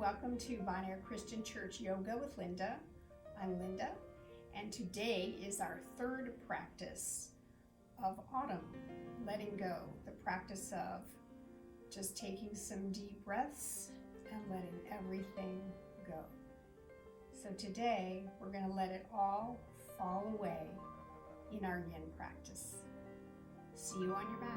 welcome to Bon Air Christian Church Yoga with Linda. I'm Linda, and today is our third practice of autumn, letting go, the practice of just taking some deep breaths and letting everything go. So today, we're going to let it all fall away in our yin practice. See you on your mat.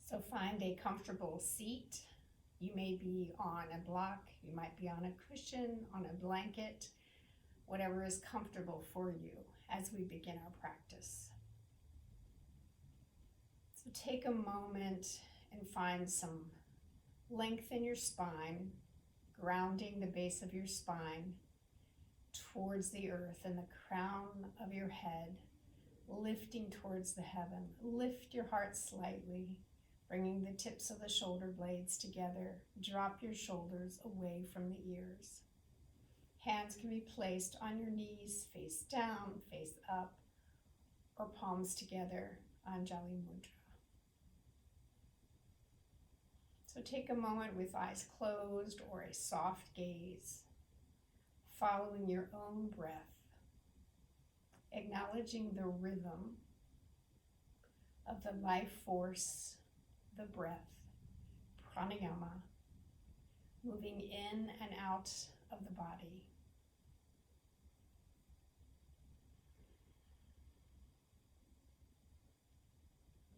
So find a comfortable seat. You may be on a block, you might be on a cushion, on a blanket, whatever is comfortable for you as we begin our practice. So take a moment and find some length in your spine, grounding the base of your spine towards the earth and the crown of your head, lifting towards the heaven. Lift your heart slightly, bringing the tips of the shoulder blades together. Drop your shoulders away from the ears. Hands can be placed on your knees, face down, face up, or palms together, Anjali Mudra. So take a moment with eyes closed or a soft gaze, following your own breath, acknowledging the rhythm of the life force, the breath, pranayama, moving in and out of the body.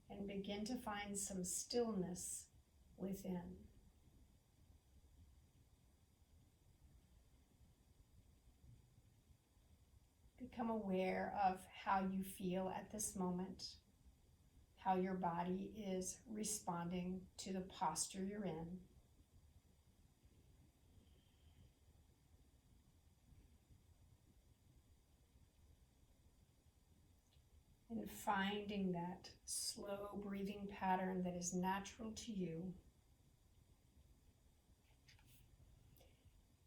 And begin to find some stillness within. Become aware of how you feel at this moment, how your body is responding to the posture you're in. And finding that slow breathing pattern that is natural to you.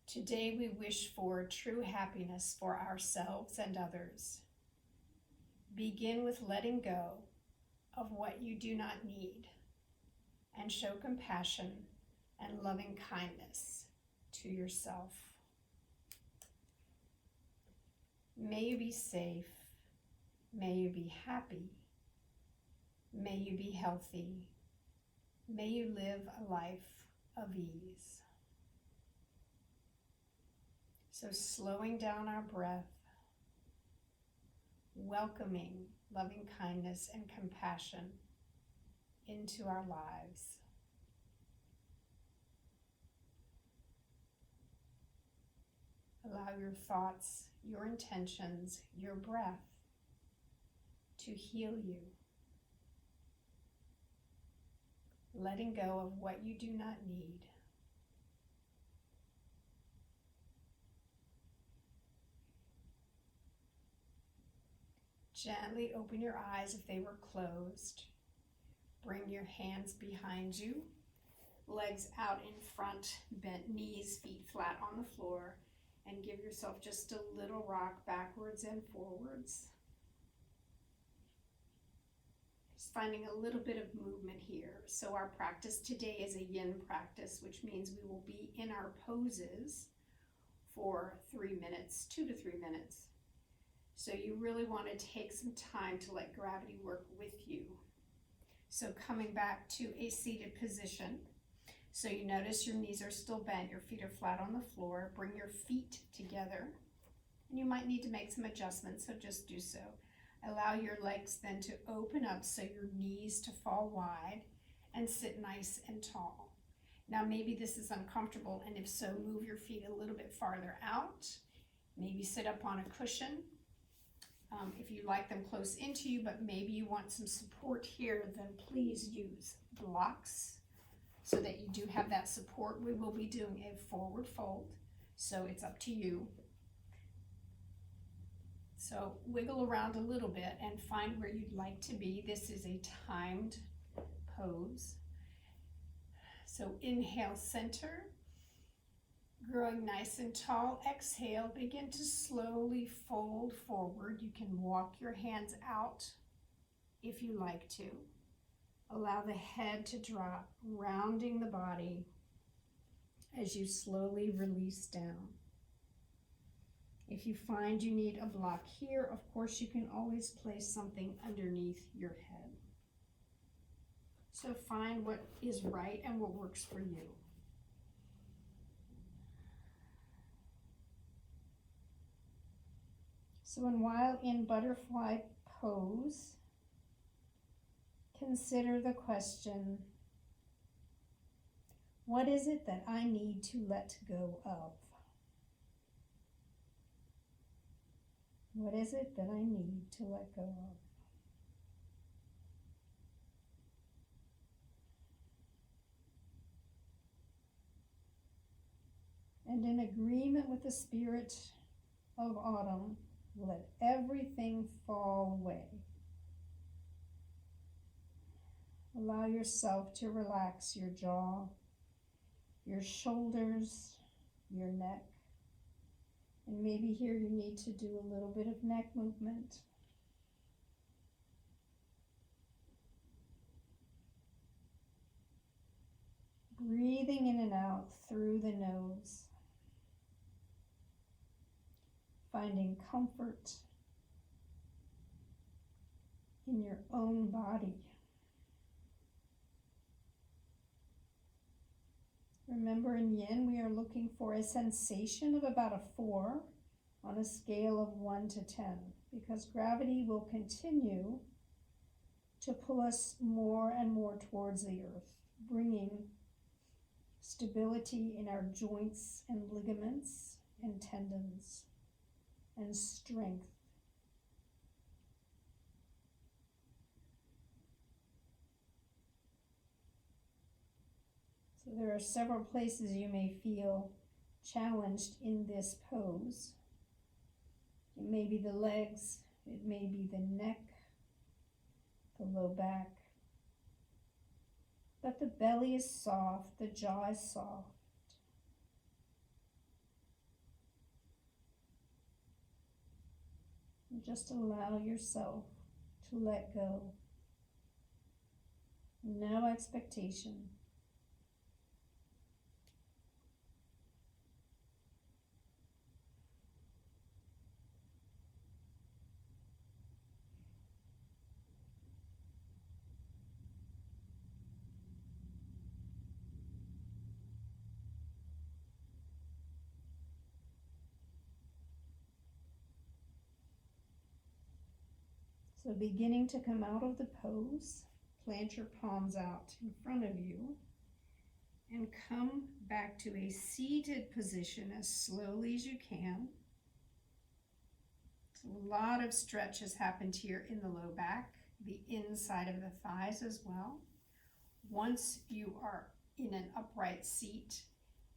Today we wish for true happiness for ourselves and others. Begin with letting go of what you do not need and show compassion and loving kindness to yourself. May you be safe. May you be happy. May you be healthy. May you live a life of ease. So slowing down our breath, welcoming loving kindness and compassion into our lives. Allow your thoughts, your intentions, your breath to heal you. Letting go of what you do not need. Gently open your eyes if they were closed. Bring your hands behind you, legs out in front, bent knees, feet flat on the floor, and give yourself just a little rock backwards and forwards. Just finding a little bit of movement here. So our practice today is a yin practice, which means we will be in our poses for 3 minutes, 2 to 3 minutes. So you really want to take some time to let gravity work with you. So coming back to a seated position. So you notice your knees are still bent, your feet are flat on the floor. Bring your feet together. And you might need to make some adjustments, so just do so. Allow your legs then to open up so your knees to fall wide and sit nice and tall. Now maybe this is uncomfortable, and if so, move your feet a little bit farther out. Maybe sit up on a cushion. If you like them close into you, but maybe you want some support here, then please use blocks so that you do have that support. We will be doing a forward fold, so it's up to you. So wiggle around a little bit and find where you'd like to be. This is a timed pose. So inhale, center, growing nice and tall. Exhale, begin to slowly fold forward. You can walk your hands out if you like to. Allow the head to drop, rounding the body as you slowly release down. If you find you need a block here, of course, you can always place something underneath your head. So find what is right and what works for you. So while in butterfly pose, consider the question, what is it that I need to let go of? What is it that I need to let go of? And in agreement with the spirit of autumn, let everything fall away. Allow yourself to relax your jaw, your shoulders, your neck. And maybe here you need to do a little bit of neck movement. Breathing in and out through the nose. Finding comfort in your own body. Remember, in yin, we are looking for a sensation of about a 4 on a scale of 1 to 10, because gravity will continue to pull us more and more towards the earth, bringing stability in our joints and ligaments and tendons and strength. So there are several places you may feel challenged in this pose. It may be the legs, it may be the neck, the low back. But the belly is soft, the jaw is soft. And just allow yourself to let go. No expectation. So beginning to come out of the pose, plant your palms out in front of you and come back to a seated position as slowly as you can. So a lot of stretch has happened here in the low back, the inside of the thighs as well. Once you are in an upright seat,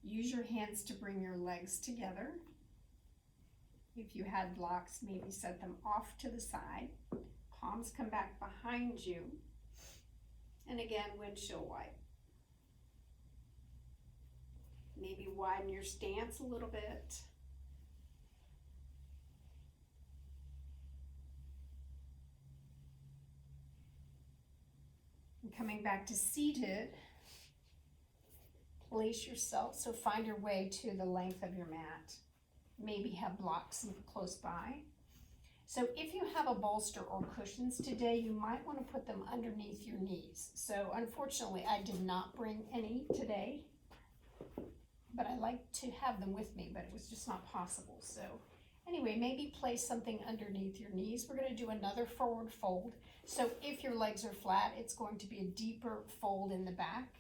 use your hands to bring your legs together. If you had blocks, maybe set them off to the side. Palms come back behind you. And again, windshield wipe. Maybe widen your stance a little bit. And coming back to seated, place yourself, so find your way to the length of your mat. Maybe have blocks close by. So if you have a bolster or cushions today, you might want to put them underneath your knees. So unfortunately, I did not bring any today, but I like to have them with me, but it was just not possible. So anyway, maybe place something underneath your knees. We're going to do another forward fold. So if your legs are flat, it's going to be a deeper fold in the back.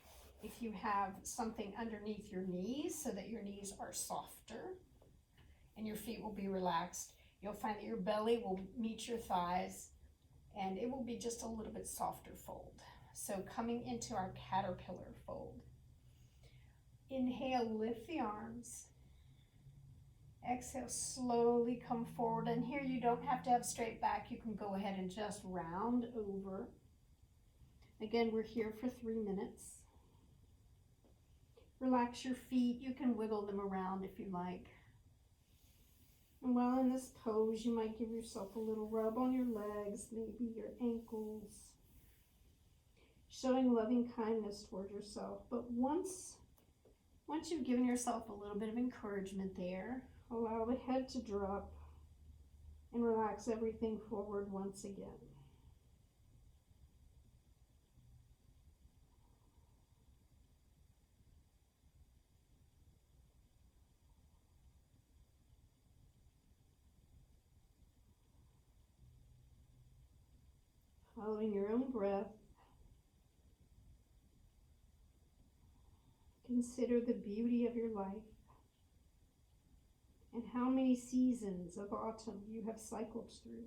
If you have something underneath your knees so that your knees are softer and your feet will be relaxed, you'll find that your belly will meet your thighs and it will be just a little bit softer fold. So coming into our caterpillar fold. Inhale, lift the arms. Exhale, slowly come forward. And here you don't have to have straight back. You can go ahead and just round over. Again, we're here for 3 minutes. Relax your feet. You can wiggle them around if you like. And while in this pose, you might give yourself a little rub on your legs, maybe your ankles, showing loving kindness toward yourself. But once you've given yourself a little bit of encouragement there, allow the head to drop and relax everything forward once again. Following your own breath, consider the beauty of your life and how many seasons of autumn you have cycled through.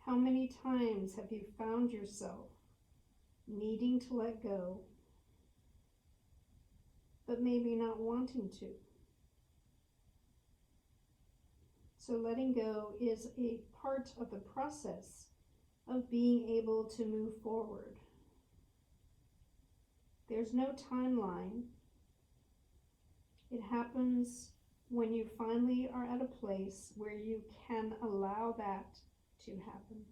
How many times have you found yourself needing to let go, but maybe not wanting to? So letting go is a part of the process of being able to move forward. There's no timeline. It happens when you finally are at a place where you can allow that to happen.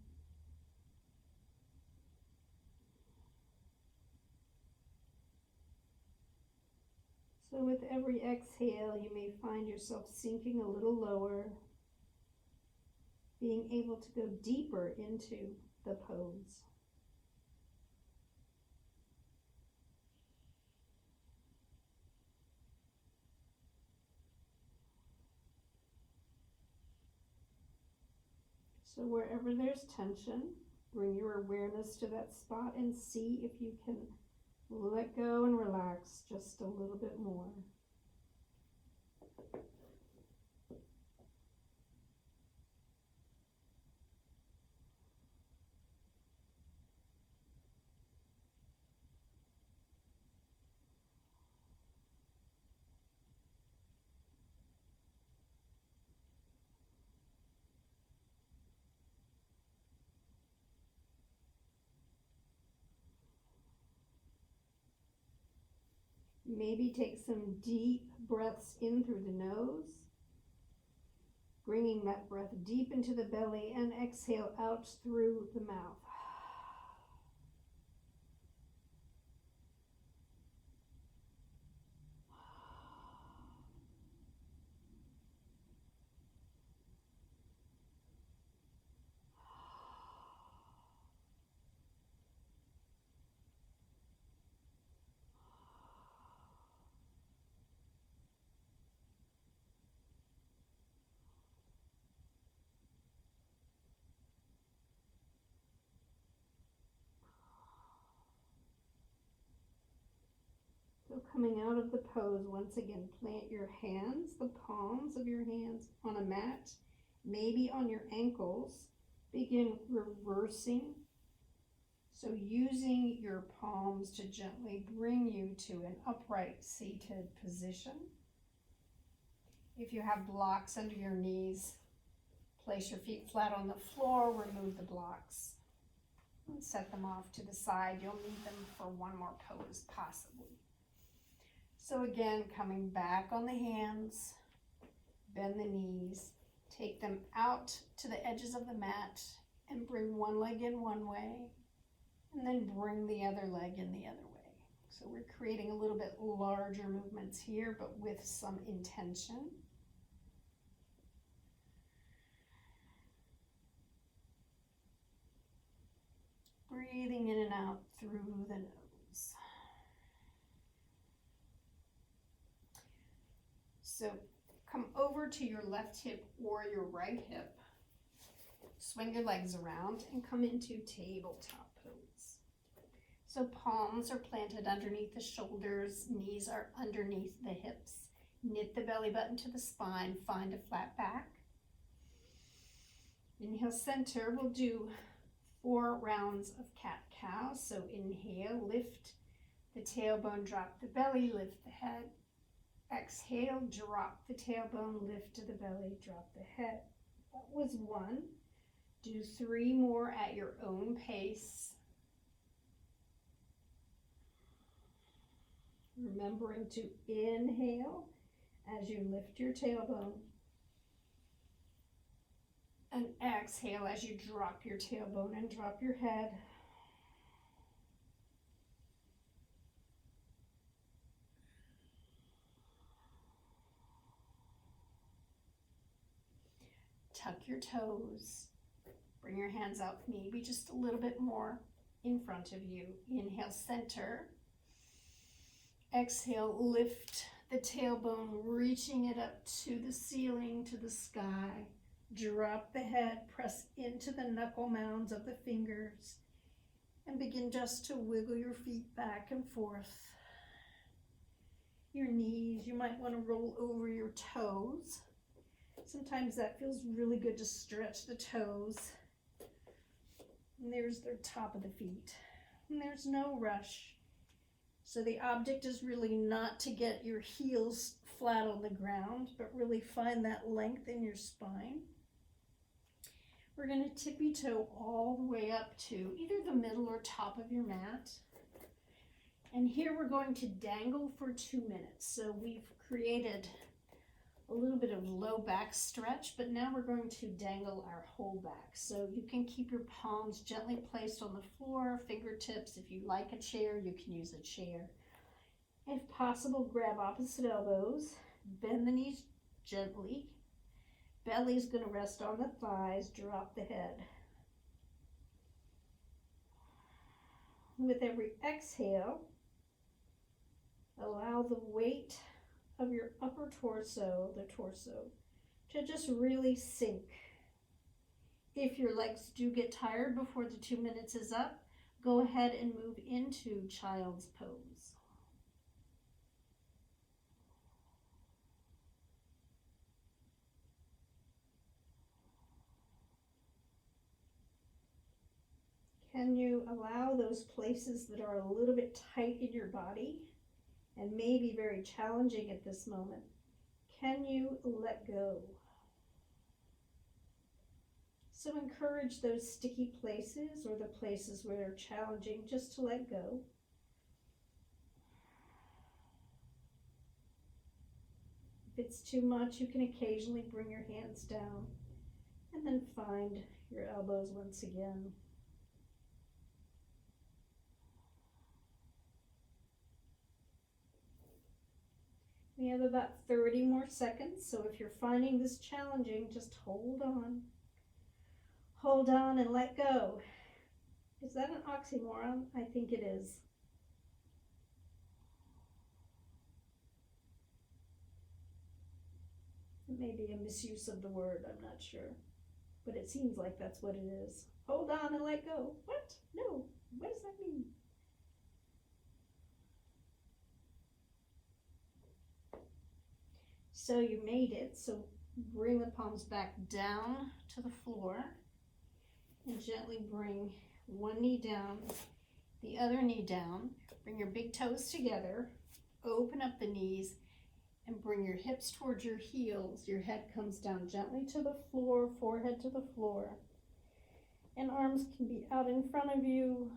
So with every exhale, you may find yourself sinking a little lower, being able to go deeper into the pose. So wherever there's tension, bring your awareness to that spot and see if you can let go and relax just a little bit more. Maybe take some deep breaths in through the nose, bringing that breath deep into the belly, and exhale out through the mouth. So coming out of the pose, once again, plant your hands, the palms of your hands, on a mat, maybe on your ankles. Begin reversing. So using your palms to gently bring you to an upright seated position. If you have blocks under your knees, place your feet flat on the floor, remove the blocks, and set them off to the side. You'll need them for one more pose, possibly. So again, coming back on the hands, bend the knees, take them out to the edges of the mat, and bring one leg in one way, and then bring the other leg in the other way. So we're creating a little bit larger movements here, but with some intention. Breathing in and out through the nose. So come over to your left hip or your right hip. Swing your legs around and come into tabletop pose. So palms are planted underneath the shoulders, knees are underneath the hips. Knit the belly button to the spine, find a flat back. Inhale, center. We'll do 4 rounds of cat-cow. So inhale, lift the tailbone, drop the belly, lift the head. Exhale, drop the tailbone, lift to the belly, drop the head. That was 1. Do 3 more at your own pace. Remembering to inhale as you lift your tailbone. And exhale as you drop your tailbone and drop your head. Tuck your toes. Bring your hands out maybe just a little bit more in front of you. Inhale, center. Exhale, lift the tailbone, reaching it up to the ceiling, to the sky. Drop the head, press into the knuckle mounds of the fingers, and begin just to wiggle your feet back and forth. Your knees, you might want to roll over your toes. Sometimes that feels really good to stretch the toes. And there's the top of the feet. And there's no rush. So the object is really not to get your heels flat on the ground, but really find that length in your spine. We're going to tippy toe all the way up to either the middle or top of your mat. And here we're going to dangle for 2 minutes. So we've created a little bit of low back stretch, but now we're going to dangle our whole back. So you can keep your palms gently placed on the floor, fingertips. If you like a chair, you can use a chair. If possible, grab opposite elbows, bend the knees gently. Belly's going to rest on the thighs, drop the head. With every exhale, allow the weight of your upper torso, to just really sink. If your legs do get tired before the 2 minutes is up, go ahead and move into child's pose. Can you allow those places that are a little bit tight in your body and maybe very challenging at this moment, can you let go? So encourage those sticky places or the places where they're challenging just to let go. If it's too much, you can occasionally bring your hands down and then find your elbows once again. We have about 30 more seconds, so if you're finding this challenging, just hold on. Hold on and let go. Is that an oxymoron? I think it is. It may be a misuse of the word, I'm not sure. But it seems like that's what it is. Hold on and let go. What? No. What does that mean? So you made it, so bring the palms back down to the floor and gently bring one knee down, the other knee down. Bring your big toes together, open up the knees, and bring your hips towards your heels. Your head comes down gently to the floor, forehead to the floor. And arms can be out in front of you,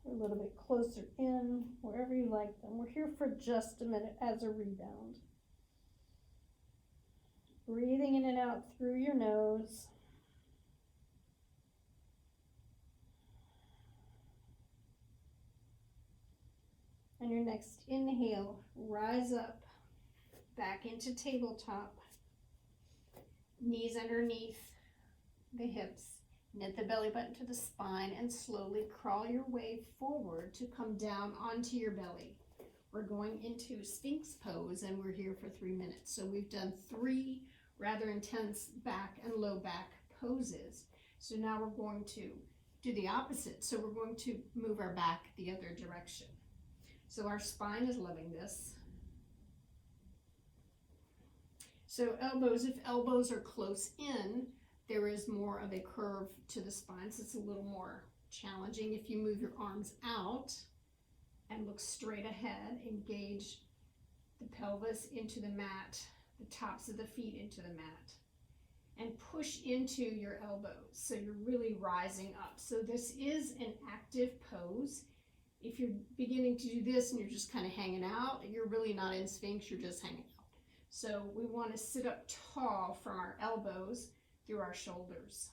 a little bit closer in, wherever you like them. We're here for just a minute as a rebound. Breathing in and out through your nose. On your next inhale, rise up, back into tabletop. Knees underneath the hips. Knit the belly button to the spine and slowly crawl your way forward to come down onto your belly. We're going into Sphinx pose and we're here for 3 minutes. So we've done 3 rather intense back and low back poses. So now we're going to do the opposite. So we're going to move our back the other direction. So our spine is loving this. So elbows, if elbows are close in, there is more of a curve to the spine, so it's a little more challenging. If you move your arms out and look straight ahead, engage the pelvis into the mat, the tops of the feet into the mat, and push into your elbows. So you're really rising up. So this is an active pose. If you're beginning to do this and you're just kind of hanging out, you're really not in Sphinx, you're just hanging out. So we want to sit up tall from our elbows through our shoulders.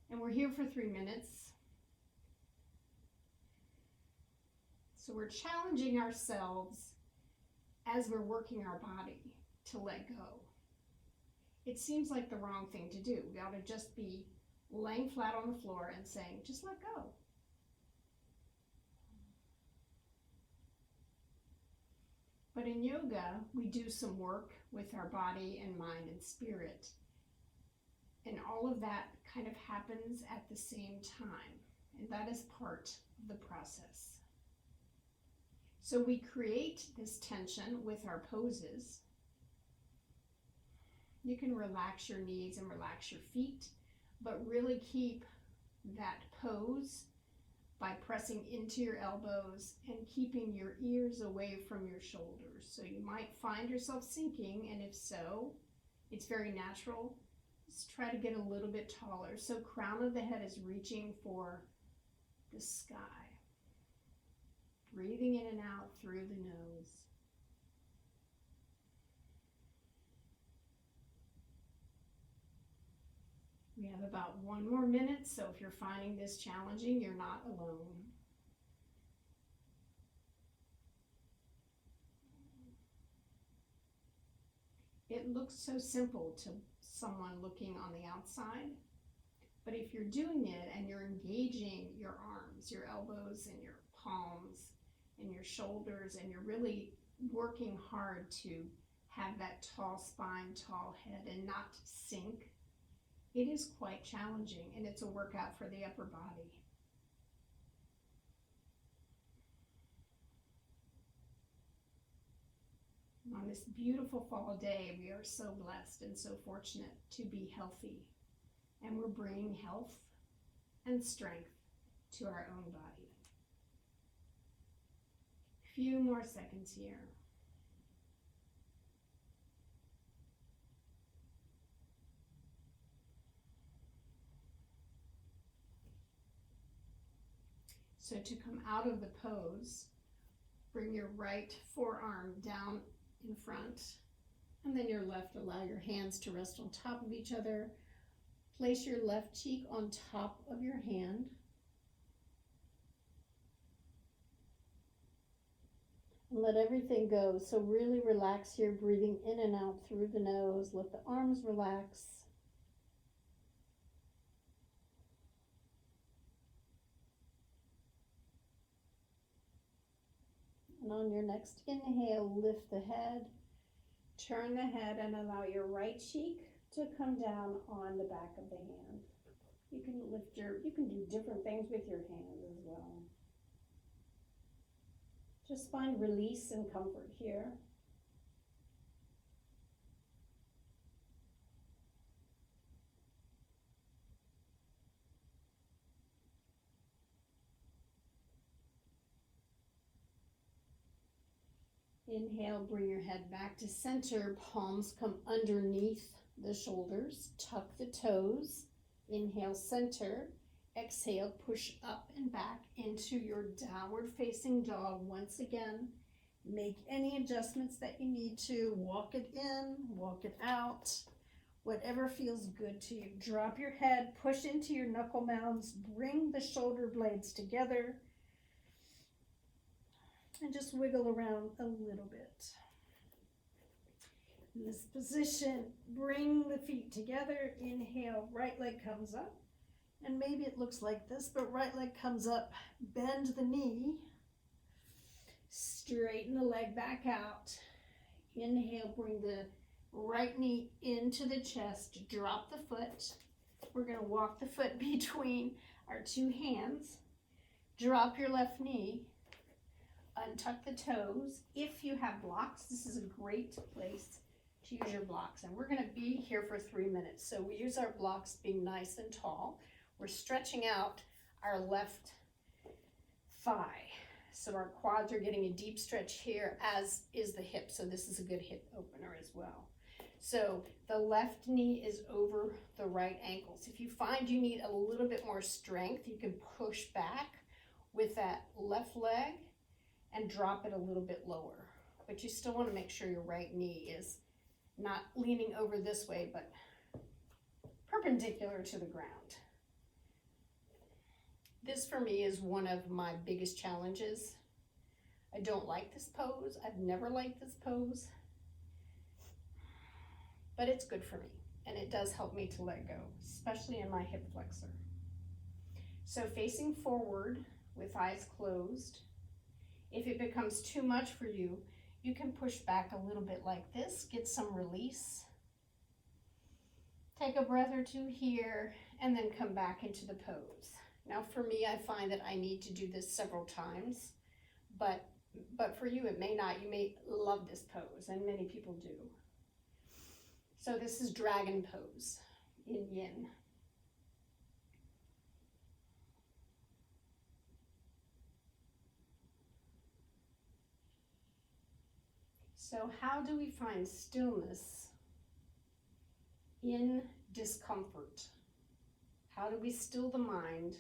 And we're here for 3 minutes. So we're challenging ourselves as we're working our body to let go. It seems like the wrong thing to do. We ought to just be laying flat on the floor and saying, just let go. But in yoga, we do some work with our body and mind and spirit. And all of that kind of happens at the same time. And that is part of the process. So we create this tension with our poses. You can relax your knees and relax your feet, but really keep that pose by pressing into your elbows and keeping your ears away from your shoulders. So you might find yourself sinking, and if so, it's very natural. Just try to get a little bit taller. So crown of the head is reaching for the sky. Breathing in and out through the nose. We have about 1 more minute, so if you're finding this challenging, you're not alone. It looks so simple to someone looking on the outside, but if you're doing it and you're engaging your arms, your elbows and your palms and your shoulders, and you're really working hard to have that tall spine, tall head, and not sink, it is quite challenging, and it's a workout for the upper body. On this beautiful fall day, we are so blessed and so fortunate to be healthy, and we're bringing health and strength to our own body. A few more seconds here. So to come out of the pose, bring your right forearm down in front, and then your left, allow your hands to rest on top of each other. Place your left cheek on top of your hand. And let everything go. So really relax here, breathing in and out through the nose. Let the arms relax. And on your next inhale, lift the head, turn the head, and allow your right cheek to come down on the back of the hand. You can do different things with your hands as well. Just find release and comfort here. Inhale, bring your head back to center. Palms come underneath the shoulders. Tuck the toes. Inhale, center. Exhale, push up and back into your downward facing dog. Once again, make any adjustments that you need to. Walk it in, walk it out. Whatever feels good to you. Drop your head, push into your knuckle mounds. Bring the shoulder blades together. And just wiggle around a little bit. In this position, bring the feet together. Inhale, right leg comes up. And maybe it looks like this, but right leg comes up. Bend the knee. Straighten the leg back out. Inhale, bring the right knee into the chest. Drop the foot. We're going to walk the foot between our two hands. Drop your left knee. Untuck the toes. If you have blocks, this is a great place to use your blocks. And we're going to be here for 3 minutes. So we use our blocks being nice and tall. We're stretching out our left thigh. So our quads are getting a deep stretch here, as is the hip. So this is a good hip opener as well. So the left knee is over the right ankles. If you find you need a little bit more strength, you can push back with that left leg and drop it a little bit lower. But you still want to make sure your right knee is not leaning over this way, but perpendicular to the ground. This for me is one of my biggest challenges. I don't like this pose. I've never liked this pose, but it's good for me and it does help me to let go, especially in my hip flexor. So facing forward with eyes closed. If it becomes too much for you, you can push back a little bit like this, get some release. Take a breath or two here and then come back into the pose. Now for me, I find that I need to do this several times, but for you it may not. You may love this pose, and many people do. So this is dragon pose in yin. So how do we find stillness in discomfort? How do we still the mind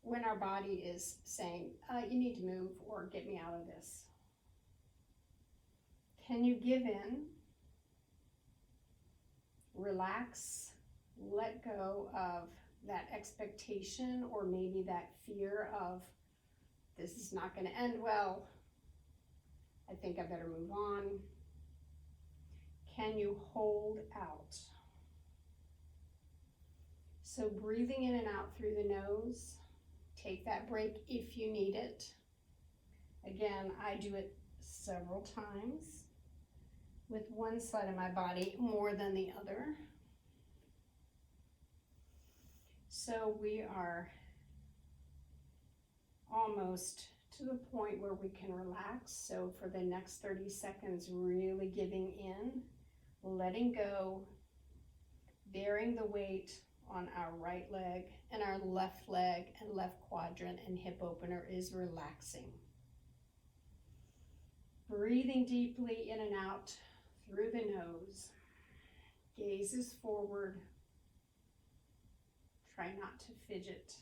when our body is saying, you need to move or get me out of this? Can you give in, relax, let go of that expectation or maybe that fear of this is not going to end well? I think I better move on. Can you hold out? So breathing in and out through the nose. Take that break if you need it. Again, I do it several times with one side of my body more than the other. So we are almost to the point where we can relax. So for the next 30 seconds, really giving in, letting go, bearing the weight on our right leg, and our left leg and left quadrant and hip opener is relaxing. Breathing deeply in and out through the nose. Gaze is forward. Try not to fidget.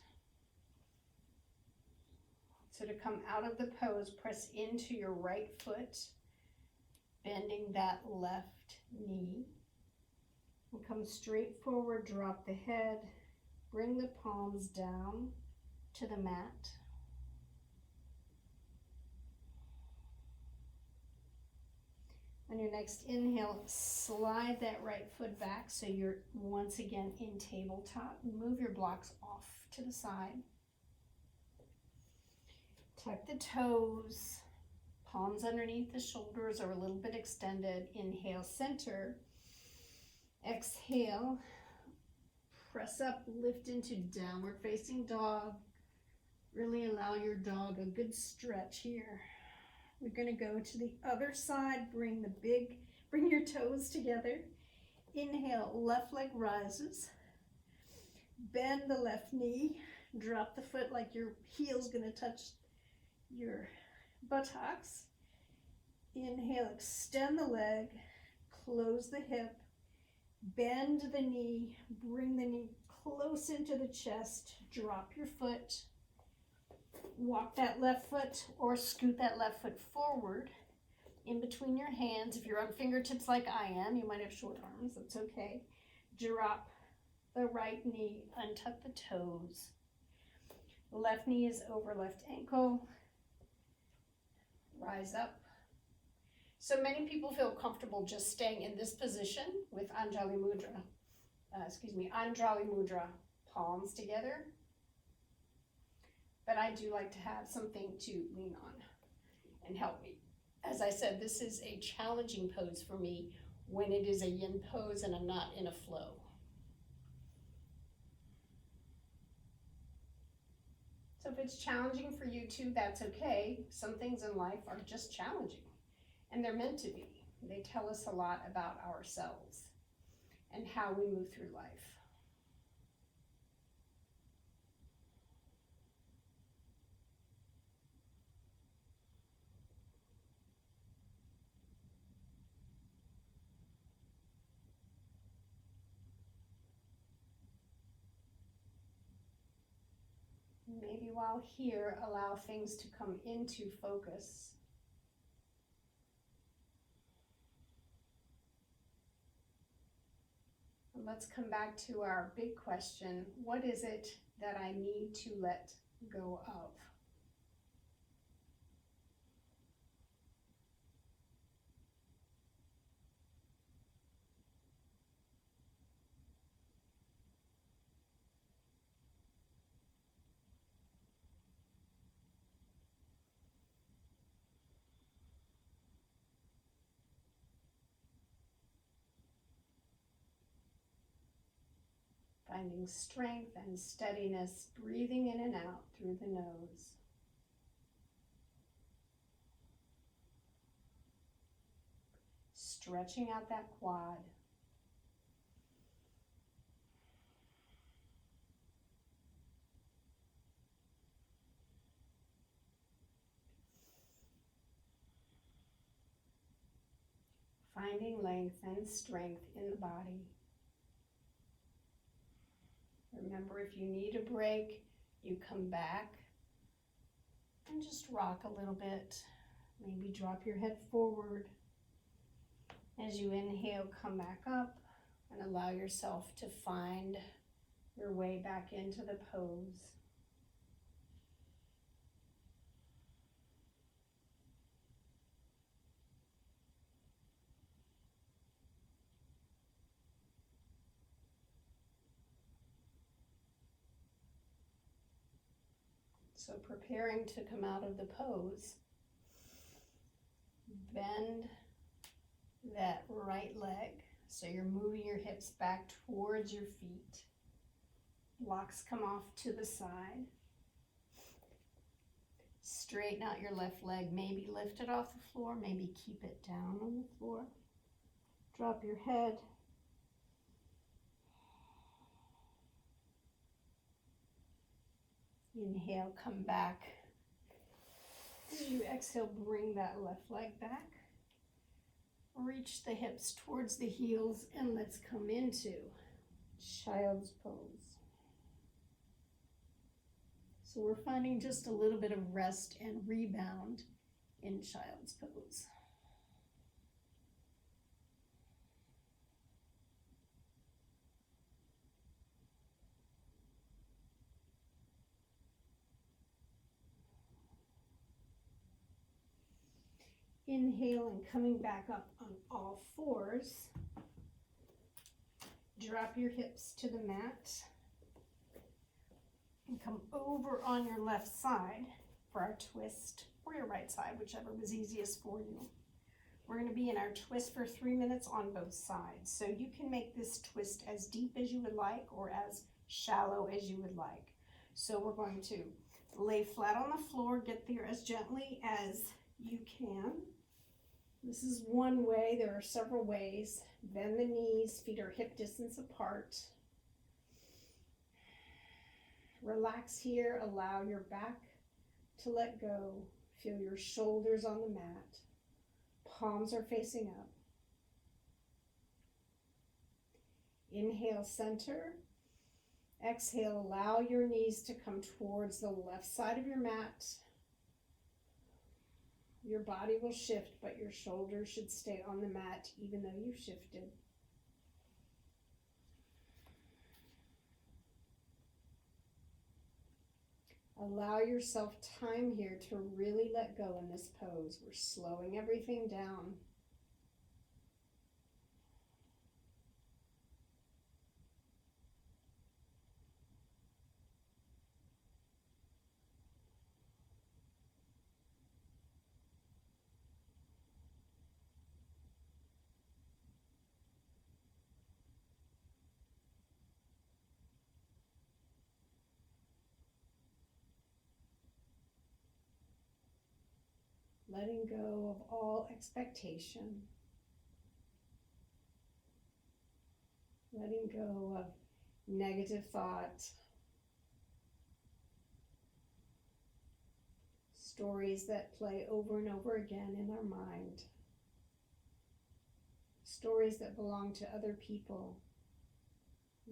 So to come out of the pose, press into your right foot, bending that left knee. And come straight forward, drop the head, bring the palms down to the mat. On your next inhale, slide that right foot back so you're once again in tabletop. Move your blocks off to the side. Tuck the toes, palms underneath the shoulders or a little bit extended. Inhale, center. Exhale, press up, lift into downward facing dog. Really allow your dog a good stretch here. We're going to go to the other side. Bring your toes together. Inhale, left leg rises. Bend the left knee. Drop the foot like your heel's going to touch your buttocks. Inhale, extend the leg, close the hip, bend the knee, bring the knee close into the chest, drop your foot, walk that left foot or scoot that left foot forward in between your hands. If you're on fingertips like I am, you might have short arms, that's okay. Drop the right knee, untuck the toes. Left knee is over left ankle. Rise up. So many people feel comfortable just staying in this position with Anjali Mudra. Anjali Mudra, palms together. But I do like to have something to lean on and help me. As I said, this is a challenging pose for me when it is a yin pose and I'm not in a flow. So if it's challenging for you too, that's okay. Some things in life are just challenging, and they're meant to be. They tell us a lot about ourselves and how we move through life. Maybe while here, allow things to come into focus. And let's come back to our big question. What is it that I need to let go of? Finding strength and steadiness, breathing in and out through the nose. Stretching out that quad. Finding length and strength in the body. Remember, if you need a break, you come back and just rock a little bit. Maybe drop your head forward. As you inhale, come back up and allow yourself to find your way back into the pose. So preparing to come out of the pose, bend that right leg. So you're moving your hips back towards your feet. Blocks come off to the side. Straighten out your left leg. Maybe lift it off the floor. Maybe keep it down on the floor. Drop your head. Inhale, come back. As you exhale, bring that left leg back. Reach the hips towards the heels and let's come into child's pose. So we're finding just a little bit of rest and rebound in child's pose. Inhale and coming back up on all fours. Drop your hips to the mat and come over on your left side for our twist, or your right side, whichever was easiest for you. We're going to be in our twist for 3 minutes on both sides. So you can make this twist as deep as you would like or as shallow as you would like. So we're going to lay flat on the floor, get there as gently as you can. This is one way. There are several ways. Bend the knees, feet are hip distance apart. Relax here, allow your back to let go. Feel your shoulders on the mat. Palms are facing up. Inhale, center. Exhale, allow your knees to come towards the left side of your mat. Your body will shift, but your shoulders should stay on the mat even though you've shifted. Allow yourself time here to really let go in this pose. We're slowing everything down. Letting go of all expectation. Letting go of negative thought. Stories that play over and over again in our mind. Stories that belong to other people.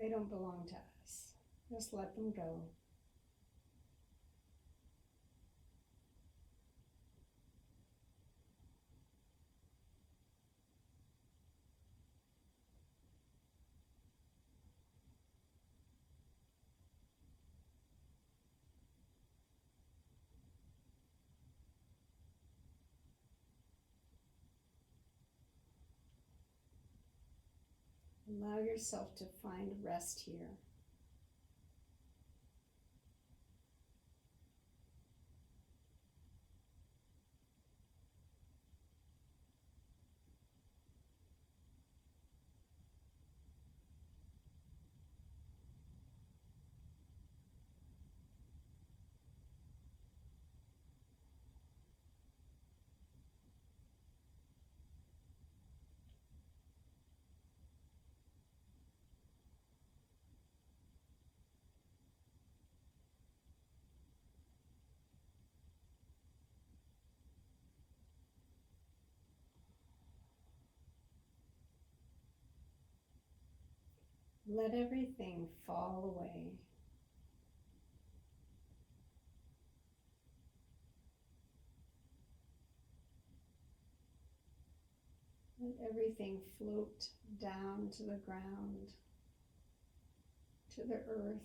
They don't belong to us. Just let them go. Allow yourself to find rest here. Let everything fall away. Let everything float down to the ground, to the earth.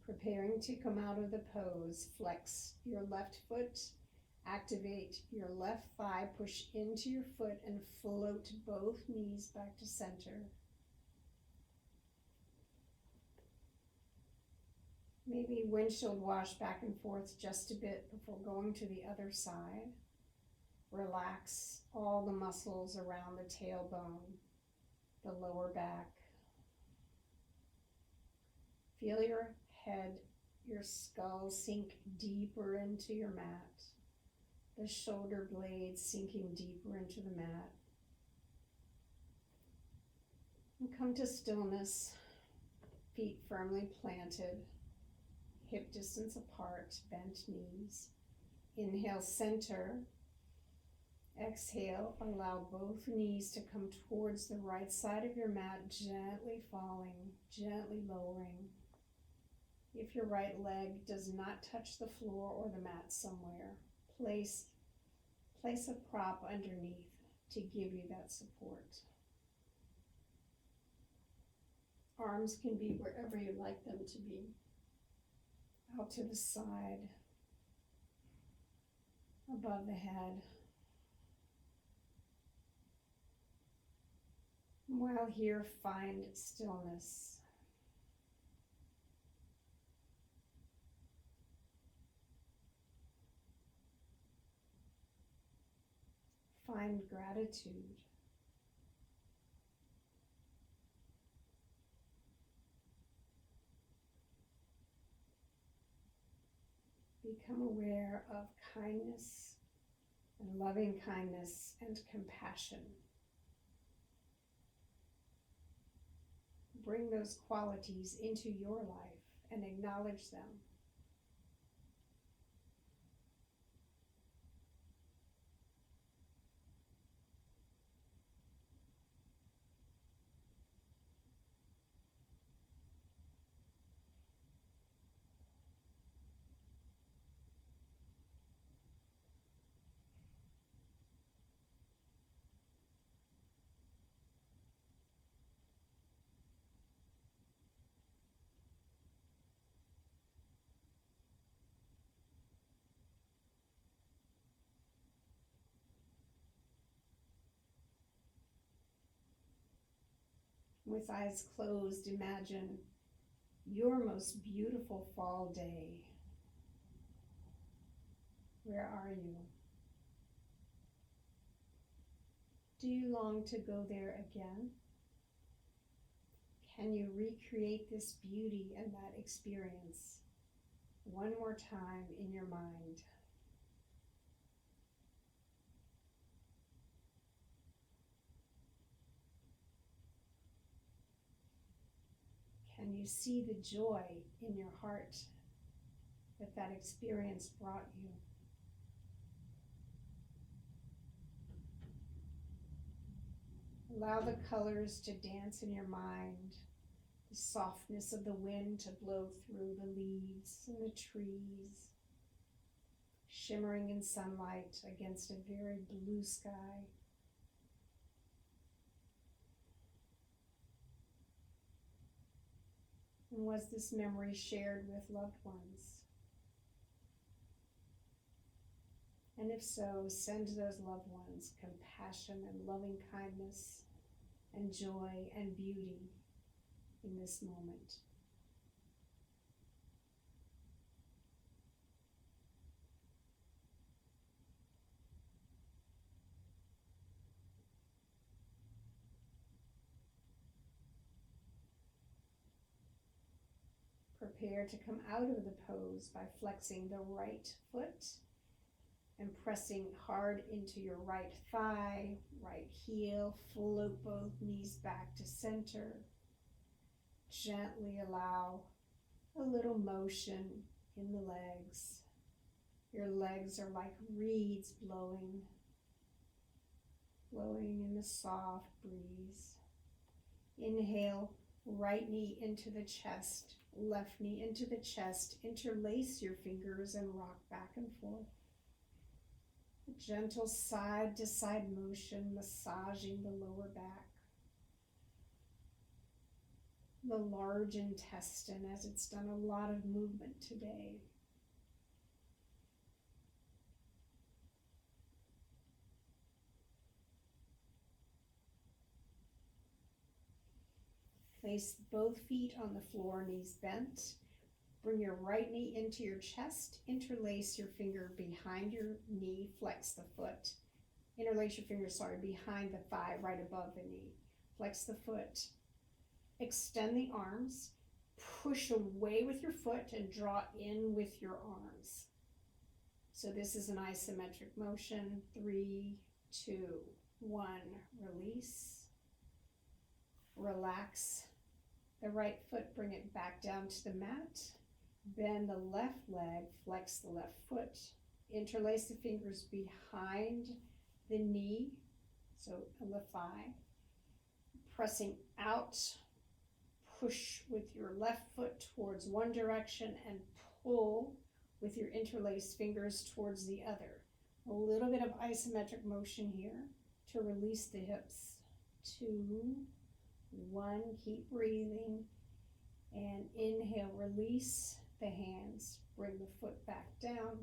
Preparing to come out of the pose, flex your left foot, activate your left thigh, push into your foot and float both knees back to center. Maybe windshield wash back and forth just a bit before going to the other side. Relax all the muscles around the tailbone, the lower back. Feel your head, your skull sink deeper into your mat. The shoulder blades sinking deeper into the mat. And come to stillness, feet firmly planted, hip distance apart, bent knees. Inhale, center. Exhale, allow both knees to come towards the right side of your mat, gently falling, gently lowering. If your right leg does not touch the floor or the mat somewhere, place a prop underneath to give you that support. Arms can be wherever you like them to be. Out to the side, above the head. While here, find stillness. Find gratitude. Become aware of kindness and loving kindness and compassion. Bring those qualities into your life and acknowledge them. With eyes closed, imagine your most beautiful fall day. Where are you? Do you long to go there again? Can you recreate this beauty and that experience one more time in your mind? Can you see the joy in your heart that that experience brought you? Allow the colors to dance in your mind, the softness of the wind to blow through the leaves and the trees, shimmering in sunlight against a very blue sky. And was this memory shared with loved ones? And if so, send to those loved ones compassion and loving kindness and joy and beauty in this moment. Prepare to come out of the pose by flexing the right foot and pressing hard into your right thigh, right heel. Float both knees back to center. Gently allow a little motion in the legs. Your legs are like reeds blowing in the soft breeze. Inhale, right knee into the chest, left knee into the chest. Interlace your fingers and rock back and forth. A gentle side to side motion, massaging the lower back. The large intestine, as it's done a lot of movement today. Place both feet on the floor, knees bent. Bring your right knee into your chest. Interlace your finger behind your knee. Flex the foot. Interlace your fingers, behind the thigh, right above the knee. Flex the foot. Extend the arms. Push away with your foot and draw in with your arms. So this is an isometric motion. 3, 2, 1. Release. Relax the right foot, bring it back down to the mat. Bend the left leg, flex the left foot. Interlace the fingers behind the knee, so on the thigh. Pressing out, push with your left foot towards one direction and pull with your interlaced fingers towards the other. A little bit of isometric motion here to release the hips. 2, 1, keep breathing, and inhale, release the hands, bring the foot back down,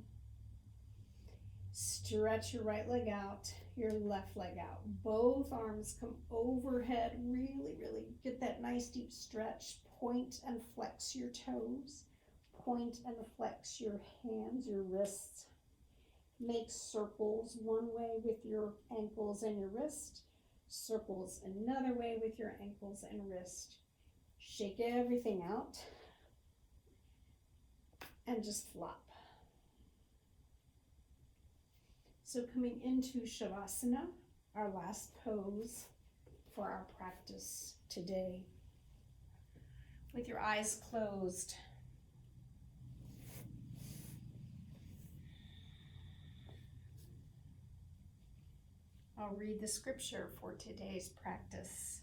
stretch your right leg out, your left leg out, both arms come overhead, really get that nice deep stretch, point and flex your toes, point and flex your hands, your wrists, make circles one way with your ankles and your wrist, circles another way with your ankles and wrist. Shake everything out and just flop. So coming into Shavasana, our last pose for our practice today. With your eyes closed, I'll read the scripture for today's practice.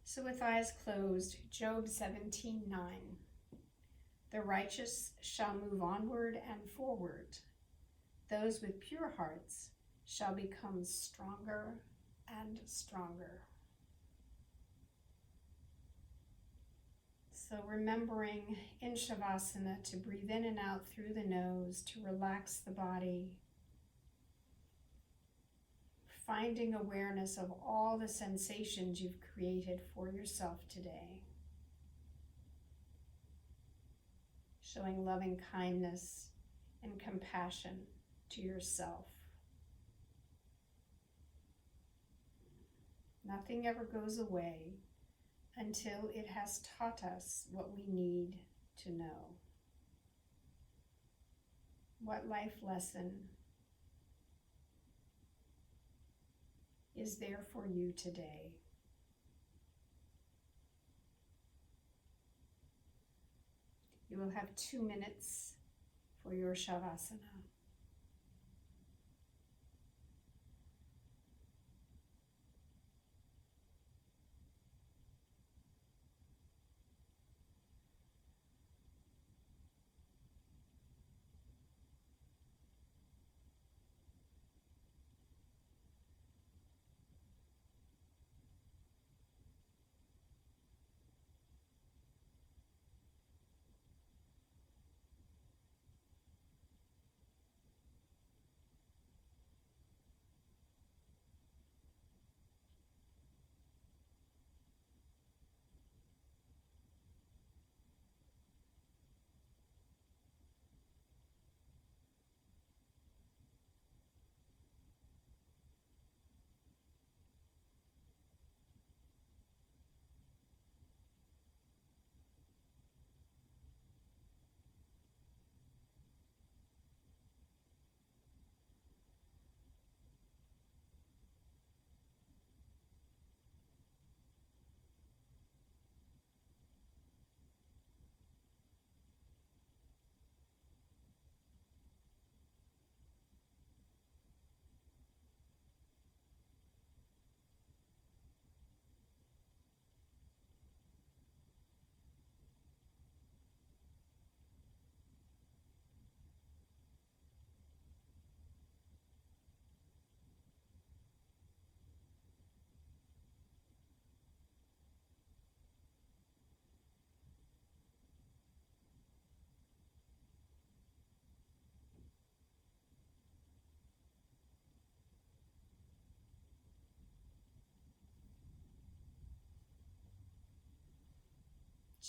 So with eyes closed, Job 17:9. The righteous shall move onward and forward. Those with pure hearts shall become stronger and stronger. So remembering in Shavasana to breathe in and out through the nose to relax the body. Finding awareness of all the sensations you've created for yourself today. Showing loving kindness and compassion to yourself. Nothing ever goes away until it has taught us what we need to know. What life lesson is there for you today? You will have 2 minutes for your Shavasana.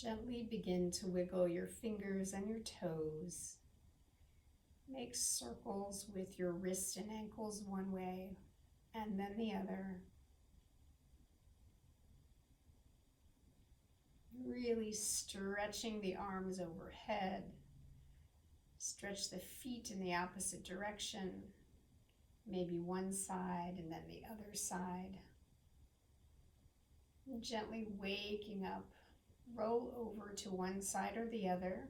Gently begin to wiggle your fingers and your toes. Make circles with your wrists and ankles one way and then the other. Really stretching the arms overhead. Stretch the feet in the opposite direction. Maybe one side and then the other side. And gently waking up. Roll over to one side or the other.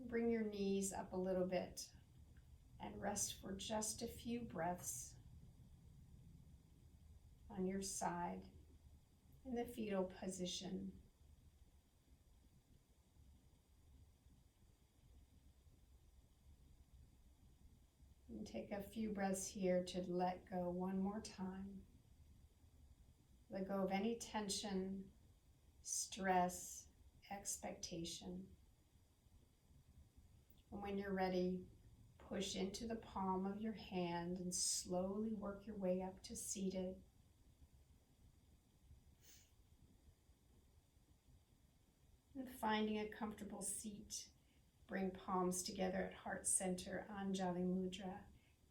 Bring your knees up a little bit and rest for just a few breaths on your side in the fetal position. And take a few breaths here to let go one more time. Let go of any tension, stress, expectation. And when you're ready, push into the palm of your hand and slowly work your way up to seated. And finding a comfortable seat, bring palms together at heart center, Anjali Mudra.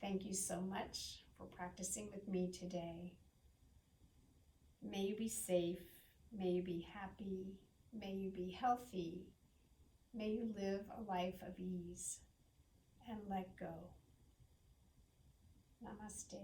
Thank you so much for practicing with me today. May you be safe, may you be happy, may you be healthy, may you live a life of ease and let go. Namaste.